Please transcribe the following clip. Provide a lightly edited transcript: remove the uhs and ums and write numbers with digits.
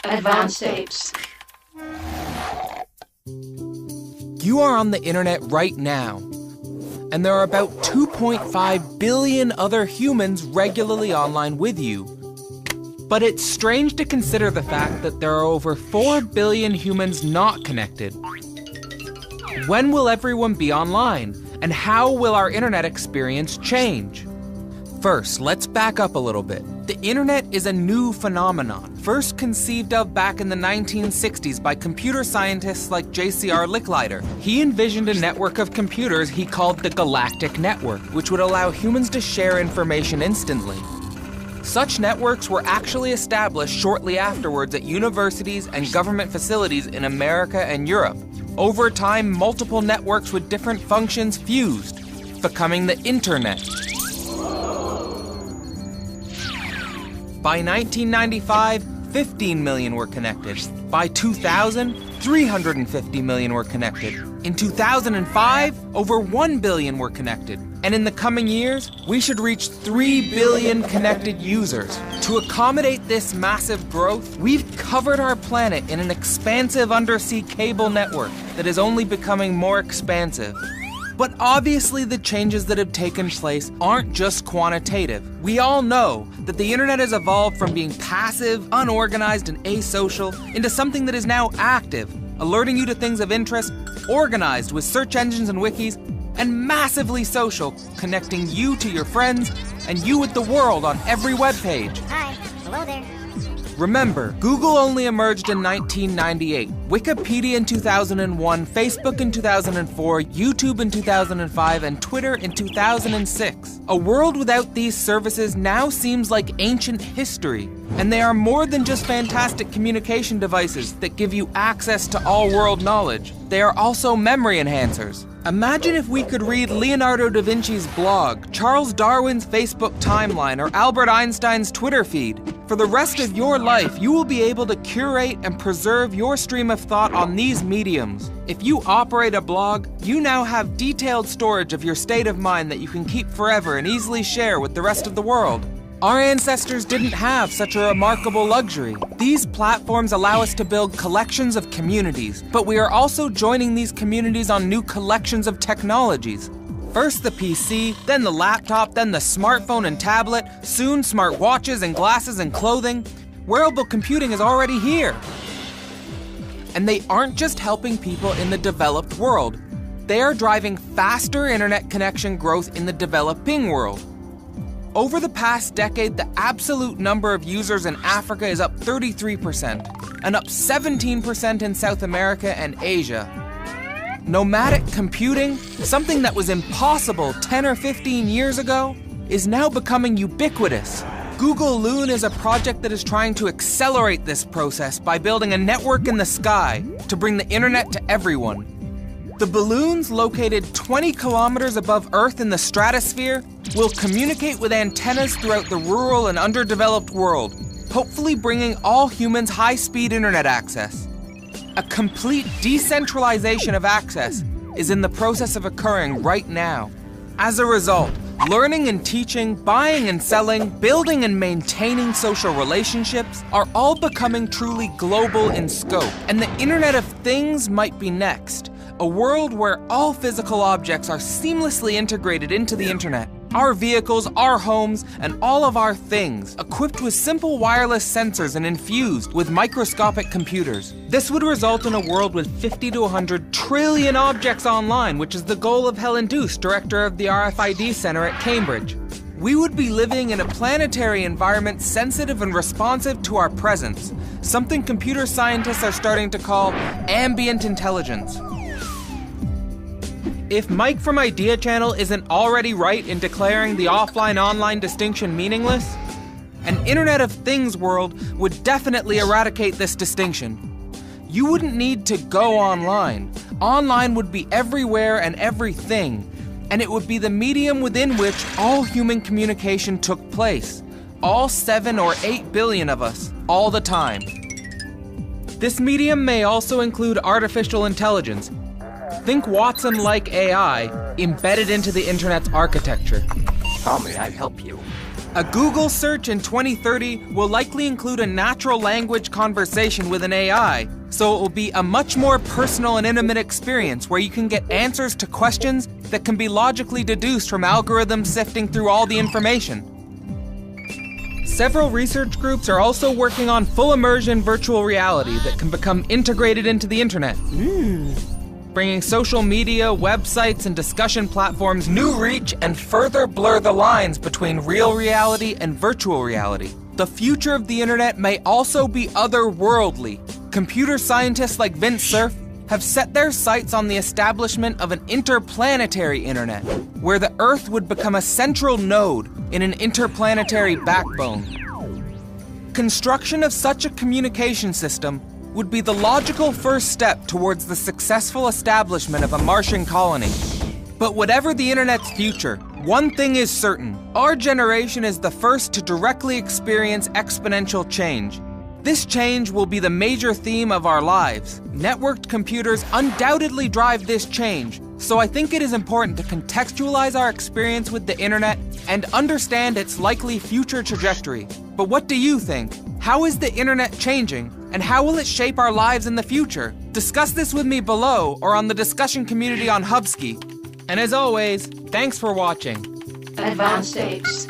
Advanced apes. You are on the internet right now, and there are about 2.5 billion other humans regularly online with you. But it's strange to consider the fact that there are over 4 billion humans not connected. When will everyone be online, and how will our internet experience change? First, let's back up a little bit. The internet is a new phenomenon, first conceived of back in the 1960s by computer scientists like J.C.R. Licklider. He envisioned a network of computers he called the Galactic Network, which would allow humans to share information instantly. Such networks were actually established shortly afterwards at universities and government facilities in America and Europe. Over time, multiple networks with different functions fused, becoming the Internet. By 1995, 15 million were connected. By 2000, 350 million were connected. In 2005, over 1 billion were connected. And in the coming years, we should reach 3 billion connected users. To accommodate this massive growth, we've covered our planet in an expansive undersea cable network that is only becoming more expansive. But obviously the changes that have taken place aren't just quantitative. We all know that the internet has evolved from being passive, unorganized, and asocial into something that is now active, alerting you to things of interest, organized with search engines and wikis, and massively social, connecting you to your friends and you with the world on every web page. Hi, hello there. Remember, Google only emerged in 1998, Wikipedia in 2001, Facebook in 2004, YouTube in 2005, and Twitter in 2006. A world without these services now seems like ancient history, and they are more than just fantastic communication devices that give you access to all world knowledge. They are also memory enhancers. Imagine if we could read Leonardo da Vinci's blog, Charles Darwin's Facebook timeline, or Albert Einstein's Twitter feed. For the rest of your life, you will be able to curate and preserve your stream of thought on these mediums. If you operate a blog, you now have detailed storage of your state of mind that you can keep forever and easily share with the rest of the world. Our ancestors didn't have such a remarkable luxury. These platforms allow us to build collections of communities, but we are also joining these communities on new collections of technologies. First the PC, then the laptop, then the smartphone and tablet, soon smartwatches and glasses and clothing. Wearable computing is already here. And they aren't just helping people in the developed world. They are driving faster internet connection growth in the developing world. Over the past decade, the absolute number of users in Africa is up 33%, and up 17% in South America and Asia. Nomadic computing, something that was impossible 10 or 15 years ago, is now becoming ubiquitous. Google Loon is a project that is trying to accelerate this process by building a network in the sky to bring the internet to everyone. The balloons located 20 kilometers above Earth in the stratosphere will communicate with antennas throughout the rural and underdeveloped world, hopefully bringing all humans high-speed internet access. A complete decentralization of access is in the process of occurring right now. As a result, learning and teaching, buying and selling, building and maintaining social relationships are all becoming truly global in scope, and the Internet of Things might be next. A world where all physical objects are seamlessly integrated into the internet. Our vehicles, our homes, and all of our things, equipped with simple wireless sensors and infused with microscopic computers. This would result in a world with 50 to 100 trillion objects online, which is the goal of Helen Deuce, director of the RFID Center at Cambridge. We would be living in a planetary environment sensitive and responsive to our presence, something computer scientists are starting to call ambient intelligence. If Mike from Idea Channel isn't already right in declaring the offline-online distinction meaningless, an Internet of Things world would definitely eradicate this distinction. You wouldn't need to go online. Online would be everywhere and everything, and it would be the medium within which all human communication took place. All 7 or 8 billion of us, all the time. This medium may also include artificial intelligence. Think Watson-like AI embedded into the internet's architecture. How may I help you? A Google search in 2030 will likely include a natural language conversation with an AI, so it will be a much more personal and intimate experience where you can get answers to questions that can be logically deduced from algorithms sifting through all the information. Several research groups are also working on full immersion virtual reality that can become integrated into the internet. Bringing social media, websites, and discussion platforms new reach and further blur the lines between real reality and virtual reality. The future of the internet may also be otherworldly. Computer scientists like Vint Cerf have set their sights on the establishment of an interplanetary internet, where the Earth would become a central node in an interplanetary backbone. Construction of such a communication system would be the logical first step towards the successful establishment of a Martian colony. But whatever the internet's future, one thing is certain: our generation is the first to directly experience exponential change. This change will be the major theme of our lives. Networked computers undoubtedly drive this change, so I think it is important to contextualize our experience with the internet and understand its likely future trajectory. But what do you think? How is the internet changing, and how will it shape our lives in the future? Discuss this with me below or on the discussion community on Hubsky. And as always, thanks for watching. Advanced Apes.